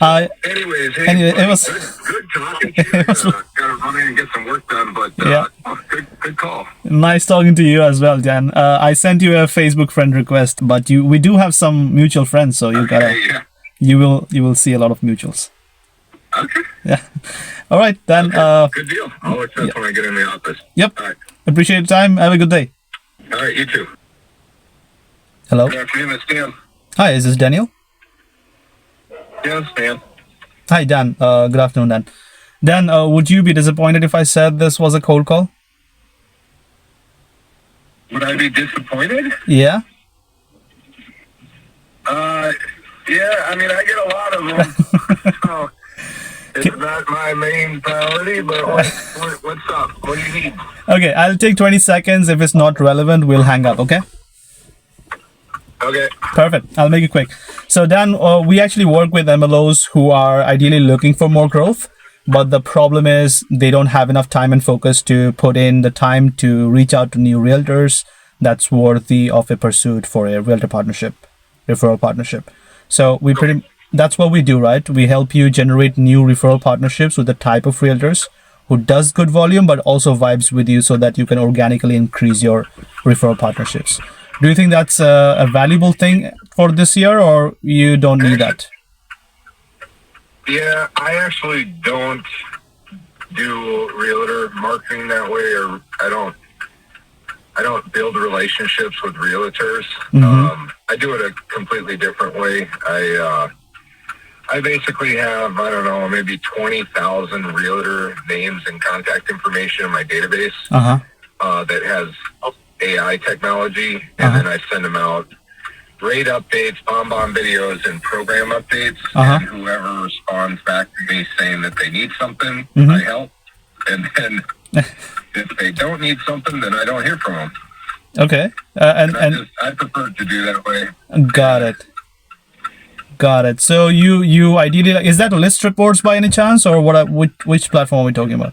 Anyways, hey, Anyway, buddy, it was good talking to you. it was Gotta run in and get some work done, but yeah, good call. nice talking to you as well, Dan. I sent you a Facebook friend request, but we do have some mutual friends, so Okay, yeah. you will see a lot of mutuals. Okay. Yeah. All right, Dan. Okay. Good deal. I'll accept Yeah. when I get in the office. Yep. All right. Appreciate your time. Have a good day. All right, you too. Hello. Good afternoon, it's Dan. Hi, is this Daniel? Yeah, it's Dan. Hi, Dan. Good afternoon, Dan. Dan, would you be disappointed if I said this was a cold call? Would I be disappointed? Yeah. Yeah, I mean, I get a lot of them. So it's not my main priority, but what's up? What do you need? Okay, I'll take 20 seconds. If it's not relevant, we'll hang up, okay? Okay. Perfect. I'll make it quick. So, Dan, we actually work with MLOs who are ideally looking for more growth, but the problem is they don't have enough time and focus to put in the time to reach out to new realtors that's worthy of a pursuit for a realtor partnership, referral partnership. So that's what we do, right? We help you generate new referral partnerships with the type of realtors who does good volume, but also vibes with you so that you can organically increase your referral partnerships. Do you think that's a valuable thing for this year, or you don't need that? Yeah, I actually don't do realtor marketing that way, or I don't build relationships with realtors. I do it a completely different way. I basically have, I don't know, maybe 20,000 realtor names and contact information in my database that has AI technology, and then I send them out rate updates, bomb videos, and program updates, and whoever responds back to me saying that they need something, I help, and then if they don't need something, then I don't hear from them. Okay, I prefer to do that way. Got it. So you ideally, is that list reports by any chance, or which platform are we talking about?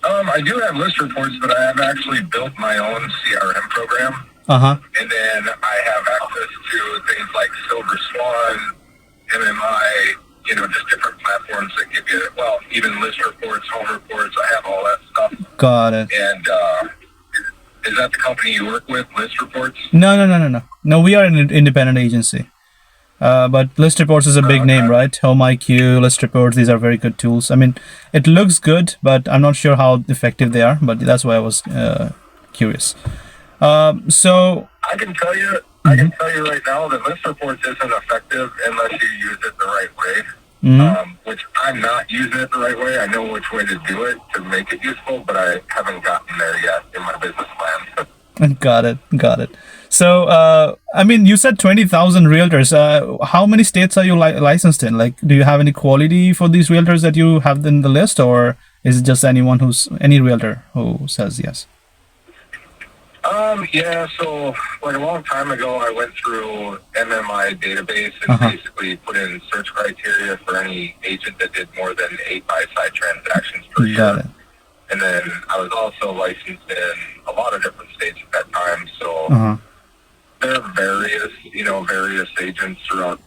I do have list reports, but I have actually built my own CRM program. And then I have access to things like Silver Swan, MMI, just different platforms that give you, well, even list reports, home reports. I have all that stuff. Got it. And is that the company you work with, List Reports? No. No, we are an independent agency. But List Reports is a big name, right? Home IQ, List Reports, these are very good tools. I mean, it looks good, but I'm not sure how effective they are, but that's why I was curious. So I can tell you right now that List Reports isn't effective unless you use it the right way. Which I'm not using it the right way. I know which way to do it to make it useful, but I haven't gotten there yet in my business plan. Got it. So, I mean, you said 20,000 realtors. How many states are you licensed in? Like, do you have any quality for these realtors that you have in the list, or is it just any realtor who says yes? Yeah, so like a long time ago, I went through MMI database and basically put in search criteria for any agent that did more than 8 buy-side transactions per year. Got it. And then I was also licensed in a lot of different states at that time. So there are various agents throughout,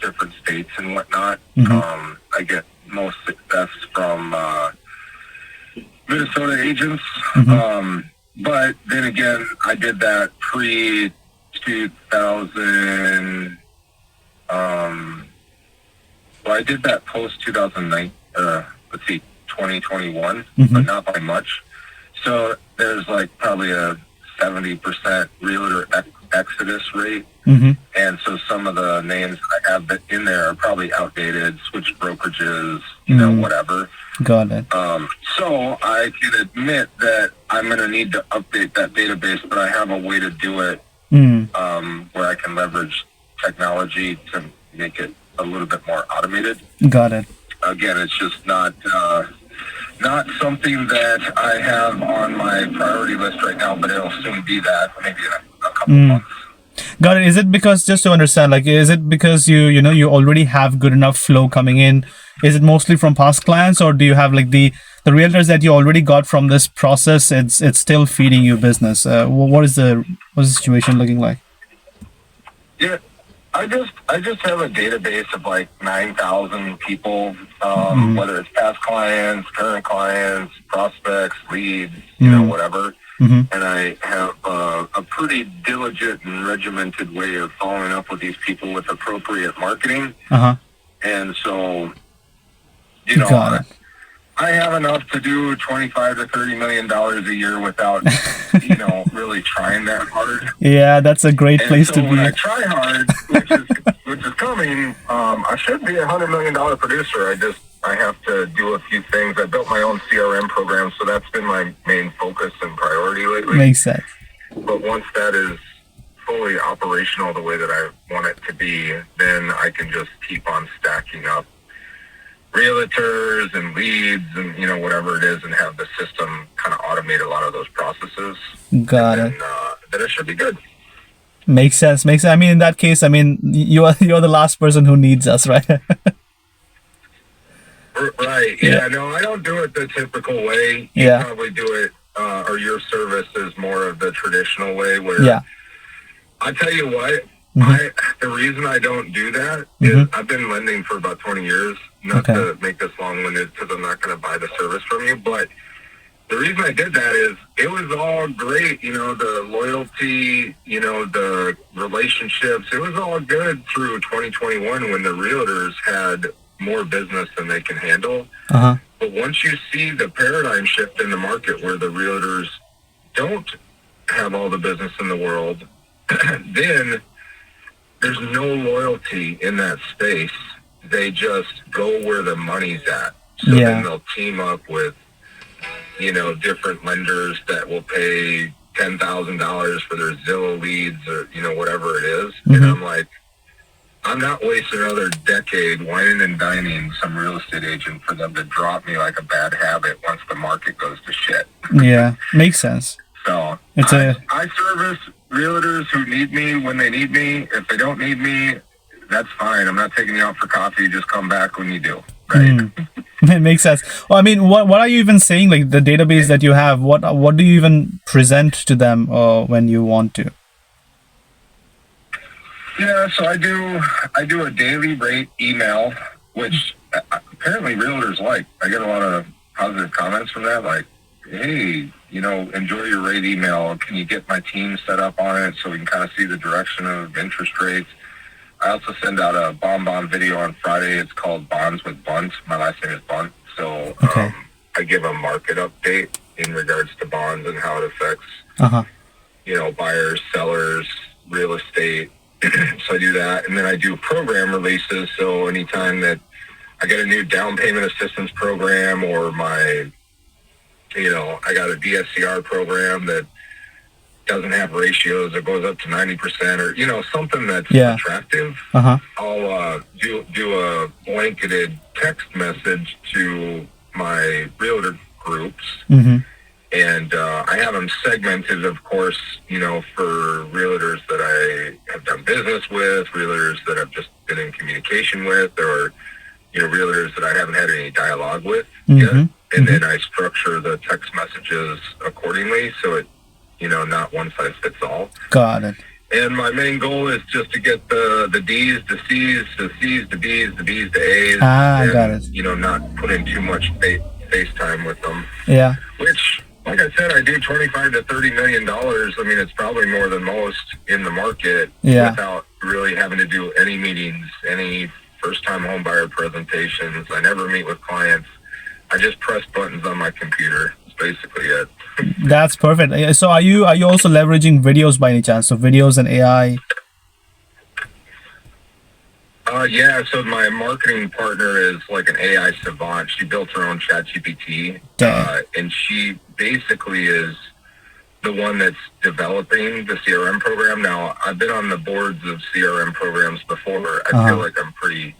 different states and whatnot. I get most success from Minnesota agents. But then again, I did that pre-2000. I did that post-2009. 2021, but not by much. So there's like probably a 70% realtor exodus rate. And so some of the names I have in there are probably outdated, switch brokerages, whatever. Got it. So I can admit that I'm going to need to update that database, but I have a way to do it where I can leverage technology to make it a little bit more automated. Got it. Again, it's just not something that I have on my priority list right now, but it'll soon be that, maybe in a couple months. Got it. Is it because, just to understand, like, is it because you already have good enough flow coming in? Is it mostly from past clients, or do you have like the realtors that you already got from this process? It's still feeding you business. What is the situation looking like? Yeah. I just have a database of like 9,000 people, whether it's past clients, current clients, prospects, leads, whatever. And I have a pretty diligent and regimented way of following up with these people with appropriate marketing. And so, Got it. I have enough to do $25 to $30 million a year without, really trying that hard. Yeah, that's a great And place so to when I be. try hard, which is coming, I should be $100 million producer. I have to do a few things. I built my own CRM program, so that's been my main focus and priority lately. Makes sense. But once that is fully operational the way that I want it to be, then I can just keep on stacking up realtors and leads and whatever it is, and have the system kind of automate a lot of those processes. Got and it. then it should be good. Makes sense. Makes sense. I mean, in that case, I mean, you're the last person who needs us, right? Right. Yeah. No, I don't do it the typical way. You Yeah. probably do it, or your service is more of the traditional way where I tell you what, the reason I don't do that is I've been lending for about 20 years, not to make this long-winded because I'm not going to buy the service from you, but the reason I did that is it was all great, the loyalty, the relationships, it was all good through 2021 when the realtors had more business than they can handle. But once you see the paradigm shift in the market where the realtors don't have all the business in the world, then there's no loyalty in that space. They just go where the money's at. So then they'll team up with, different lenders that will pay $10,000 for their Zillow leads or, whatever it is. And I'm like, I'm not wasting another decade whining and dining some real estate agent for them to drop me like a bad habit once the market goes to shit. Yeah, makes sense. So It's I service realtors who need me when they need me. If they don't need me, that's fine. I'm not taking you out for coffee. Just come back when you do. Right? It makes sense. Well, I mean, what are you even saying? Like the database that you have, what do you even present to them when you want to? Yeah, so I do a daily rate email, which apparently realtors like. I get a lot of positive comments from that, like, hey, enjoy your rate email. Can you get my team set up on it so we can kind of see the direction of interest rates? I also send out a Bon video on Friday. It's called Bonds with Bunt. My last name is Bunt. So I give a market update in regards to bonds and how it affects, buyers, sellers, real estate. So I do that. And then I do program releases. So anytime that I get a new down payment assistance program or I got a DSCR program that doesn't have ratios, it goes up to 90% or, something that's attractive, I'll do a blanketed text message to my realtor groups. And I have them segmented, of course, for realtors that I have done business with, realtors that I've just been in communication with, or, realtors that I haven't had any dialogue with yet. And then I structure the text messages accordingly so it, not one size fits all. Got it. And my main goal is just to get the D's, the C's, the C's, the B's, the B's, the A's. And, got it. Not put in too much face time with them. Yeah. Which, like I said, I do $25 to $30 million. I mean, it's probably more than most in the market without really having to do any meetings, any first-time home buyer presentations. I never meet with clients. I just press buttons on my computer. That's basically it. That's perfect. So are you also leveraging videos by any chance? So videos and AI? Yeah, so my marketing partner is like an AI savant. She built her own ChatGPT, and she basically is the one that's developing the CRM program. Now, I've been on the boards of CRM programs before. I feel like I'm pretty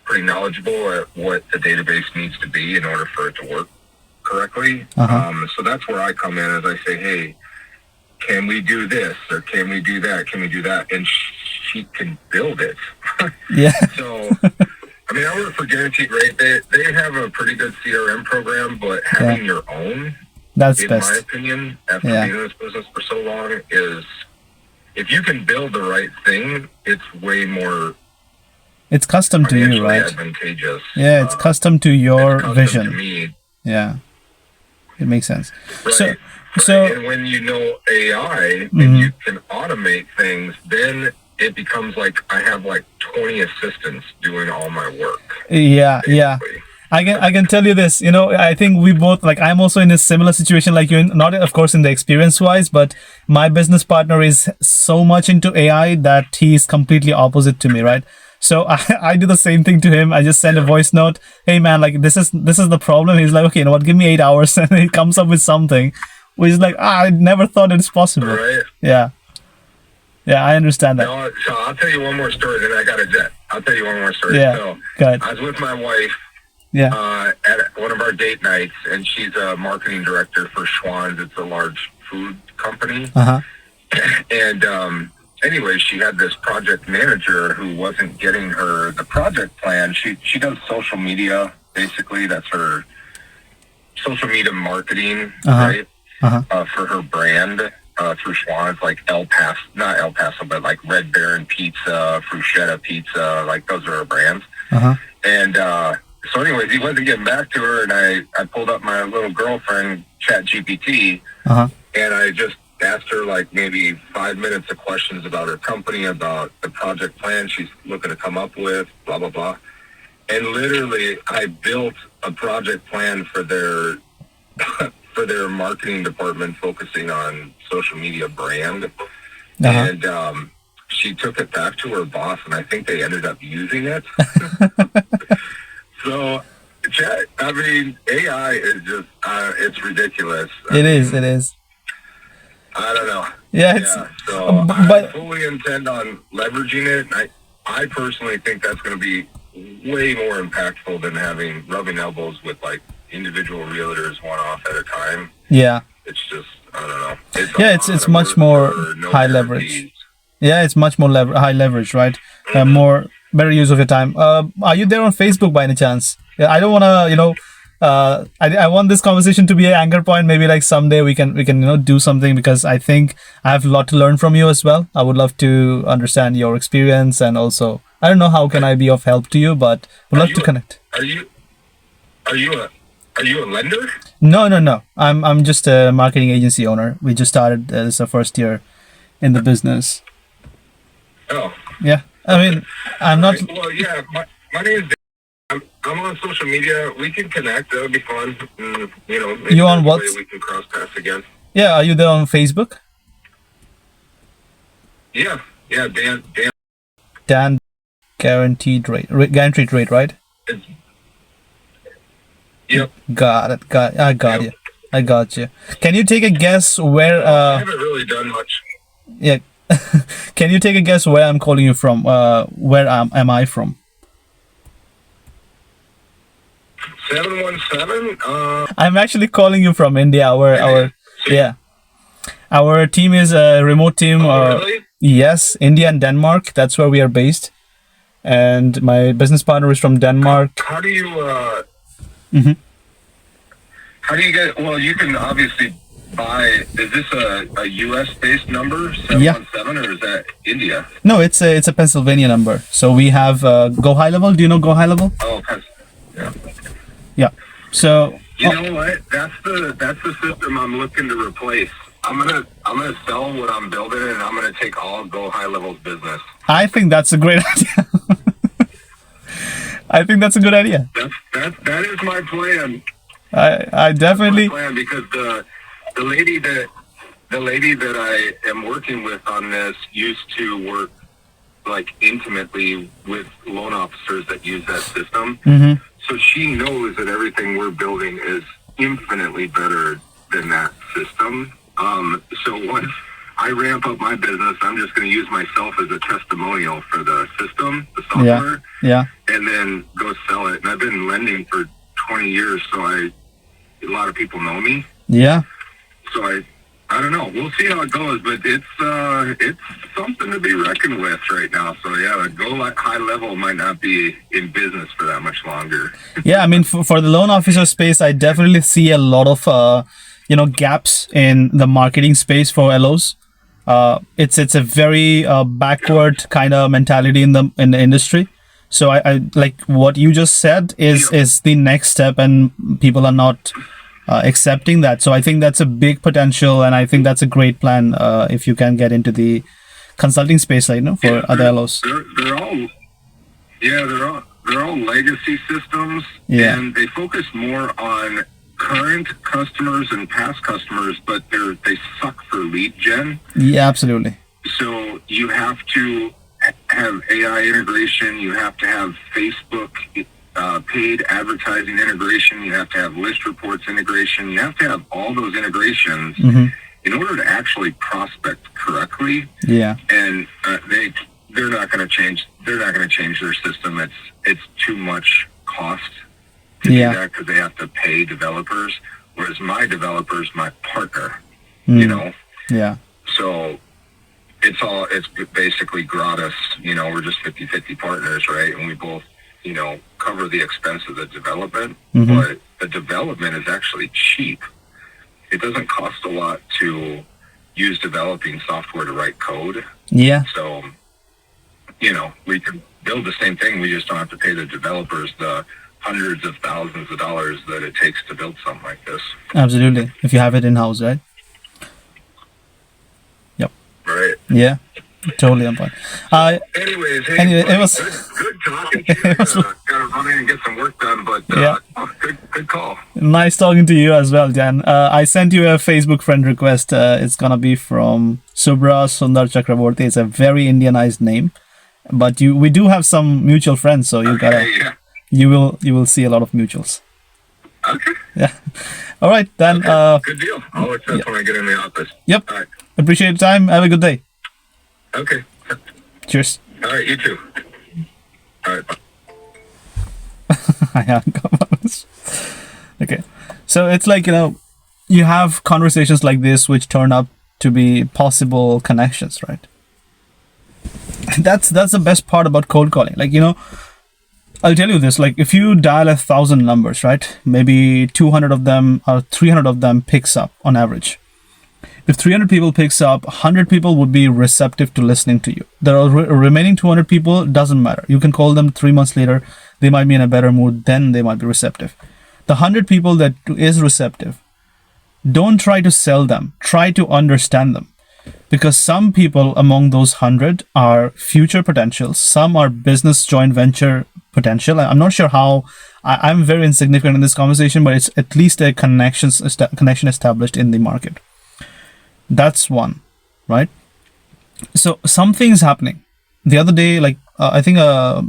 knowledgeable at what the database needs to be in order for it to work correctly. So that's where I come in, as I say, hey, can we do this or can we do that? Can we do that? And she can build it. Yeah. So, I mean, I work for Guaranteed Rate. They have a pretty good CRM program, but having your own, that's in best. my opinion, after being in this business for so long, is if you can build the right thing, it's way more It's custom to you, financially right? advantageous. Yeah, it's custom to your It's custom vision. to me. Yeah, it makes sense. Right. So, Right. so And when you know AI and you can automate things, then it becomes like I have like 20 assistants doing all my work. yeah, yeah. basically. I can tell you this. You know, I think we both, like, I'm also in a similar situation like you. Not of course in the experience wise, but my business partner is so much into AI that he's completely opposite to me, right? So I do the same thing to him. I just send a voice note. Hey man, like this is the problem. He's like, okay, you know what? Give me 8 hours, and he comes up with something, which is like, I never thought it's possible. Right. Yeah, yeah, I understand that. No, so I'll tell you one more story, then I got a jet. I'll tell you one more story. Yeah, So good. I was with my wife Yeah. at one of our date nights, and she's a marketing director for Schwann's. It's a large food company. Uh huh. And anyway, she had this project manager who wasn't getting her the project plan. She does social media, basically. That's her social media marketing, right? For her brand through Schwann's, like not El Paso, but like Red Baron Pizza, Fruscetta Pizza, like those are her brands. And so anyways, he wasn't getting back to her, and I pulled up my little girlfriend, ChatGPT, and I just asked her like maybe 5 minutes of questions about her company, about the project plan she's looking to come up with, blah, blah, blah. And literally, I built a project plan for their for their marketing department focusing on social media brand. And she took it back to her boss, and I think they ended up using it. So, I mean, AI is just, it's ridiculous. It is. I don't know. Yeah, it's, so but I fully intend on leveraging it. And I personally think that's going to be way more impactful than rubbing elbows with like individual realtors one off at a time. Yeah. It's just, I don't know. It's much more high leverage. Yeah, it's much more high leverage, right? Better use of your time. Are you there on Facebook by any chance? Yeah, I don't want to, I want this conversation to be an anchor point. Maybe like someday we can do something, because I think I have a lot to learn from you as well. I would love to understand your experience, and also I don't know how can I be of help to you, but would love to connect. Are you a lender? No. I'm just a marketing agency owner. We just started. This is our first year in the business. Oh. Yeah. I mean, I'm not. Well, yeah. My name is. I'm on social media. We can connect. That would be fun. Maybe you on what? We can cross paths again. Yeah. Are you there on Facebook? Yeah. Dan, guaranteed rate, right? Yep. Got it. I got you. Can you take a guess where? I haven't really done much. Yeah. Can you take a guess where I'm calling you from? Where am I from? 717. I'm actually calling you from India. Our team is a remote team. Really? Yes, India and Denmark. That's where we are based. And my business partner is from Denmark. How do you? How do you get? Well, you can obviously buy. Is this a U.S. based number, 717, or is that India? No, it's a Pennsylvania number. So we have Go High Level. Do you know Go High Level? Oh, yeah. Yeah. So you know what? That's the system I'm looking to replace. I'm gonna sell what I'm building, and I'm gonna take all Go High Level's business. I think that's a great idea. I think that's a good idea. That is my plan. I definitely. That's my plan, because the lady that I am working with on this used to work like intimately with loan officers that use that system. So she knows that everything we're building is infinitely better than that system. So once I ramp up my business, I'm just going to use myself as a testimonial for the system, the software, and then go sell it. And I've been lending for 20 years, so a lot of people know me. Yeah. So I don't know. We'll see how it goes, but it's something to be reckoned with right now. So yeah, Go High Level might not be in business for that much longer. Yeah, I mean, for the loan officer space, I definitely see a lot of gaps in the marketing space for LOs. It's a very backward kind of mentality in the industry. So I like what you just said is the next step, and people are not accepting that. So I think that's a big potential, and I think that's a great plan if you can get into the consulting space, like, for other LOs. They're all they're all legacy systems, Yeah. and they focus more on current customers and past customers, but they suck for lead gen. Yeah, absolutely. So you have to have AI integration. You have to have Facebook paid advertising integration. You have to have list reports integration. You have to have all those integrations in order to actually prospect correctly. Yeah. And they're not going to change. They're not going to change their system. It's too much cost to do that, because they have to pay developers. Whereas my developer's my partner. Yeah. So it's basically gratis. We're just 50-50 partners, right? And we both, cover the expense of the development, but the development is actually cheap. It doesn't cost a lot to use developing software to write code. Yeah. So, we can build the same thing. We just don't have to pay the developers the hundreds of thousands of dollars that it takes to build something like this. Absolutely. If you have it in-house, right? Yep. Right. Yeah. Totally on point. Anyways, Anyway, buddy, it was good talking to you. Gotta run in and get some work done, but good call. nice talking to you as well, Jan. I sent you a Facebook friend request. It's gonna be from Subra Sundar Chakraborty. It's a very Indianized name, but we do have some mutual friends, so you will see a lot of mutuals. Okay. Yeah. All right, then. Good deal. I'll accept when I get in the office. Yep. All right. Appreciate your time. Have a good day. Okay. Cheers. All right. You too. All right. Bye. Okay. So it's like, you have conversations like this which turn up to be possible connections, right? That's the best part about cold calling. Like, I'll tell you this, like, if you dial 1,000 numbers, right? Maybe 200 of them or 300 of them picks up on average. If 300 people picks up, 100 people would be receptive to listening to you. The remaining 200 people, doesn't matter. You can call them 3 months later. They might be in a better mood. Then they might be receptive. The 100 people that is receptive, don't try to sell them. Try to understand them. Because some people among those 100 are future potentials. Some are business joint venture potential. I'm not sure how. I'm very insignificant in this conversation, but it's at least a connection established in the market. That's one, right? So something's happening. The other day, like I think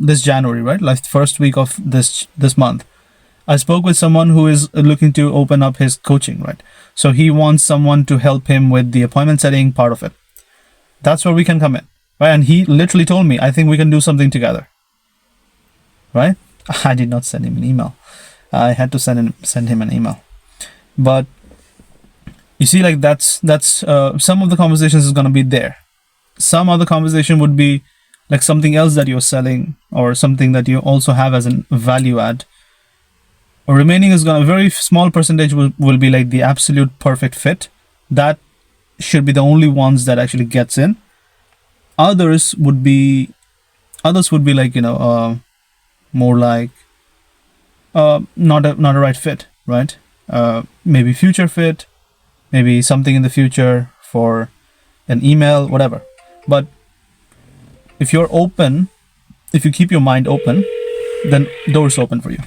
this January, right? Like first week of this month, I spoke with someone who is looking to open up his coaching, right? So he wants someone to help him with the appointment setting part of it. That's where we can come in, right? And he literally told me, I think we can do something together, right? I did not send him an email. I had to send him an email, but you see, like that's some of the conversations is going to be there. Some other conversation would be like something else that you're selling or something that you also have as a value add. Or remaining is going to, a very small percentage will be like the absolute perfect fit. That should be the only ones that actually gets in. Others would be like, more like not a right fit, right? Maybe future fit. Maybe something in the future for an email, whatever. But if you're open, if you keep your mind open, then doors open for you.